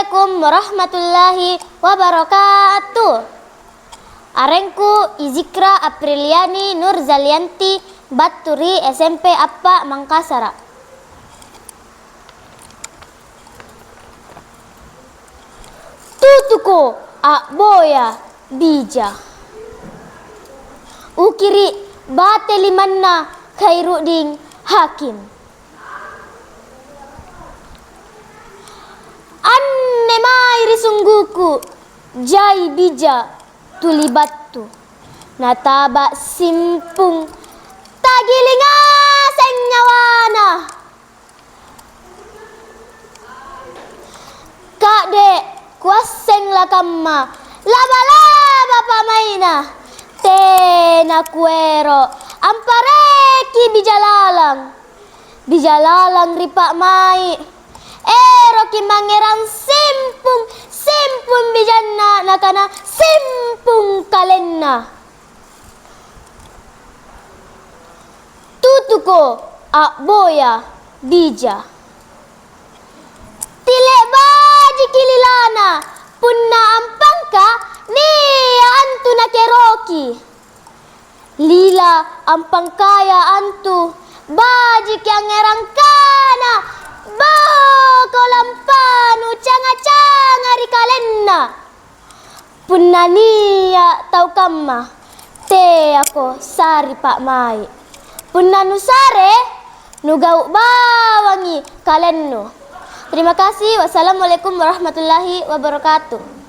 Assalamualaikum warahmatullahi wabarakatuh. Arengku Izikra Apriliani Nur Zalianti Baturi SMP Appa Mangkasara. Tutuko boya bija. Ukiri bate limanna Khairuddin Hakim. Anne mairi sungguku jai bija tulibattu nataba simpung tagilinga senyawana. Kak dek kuaseng lakamma laba-laba pamaina tena kuero ampareki bijalalang ripak mai ero ki mangeran simpung bijanna nakana simpung kalenna. Tutuko boya bija tile baji kililana punna ampangka nia antu nakeroki lila ampangkaya antu baji kiangerang kana bako lampanu canga-canga rikalenna punna nia tau kamma te ako sari pak mai punna nusare nugau bawangi kalenno. Terima kasih. Wassalamualaikum warahmatullahi wabarakatuh.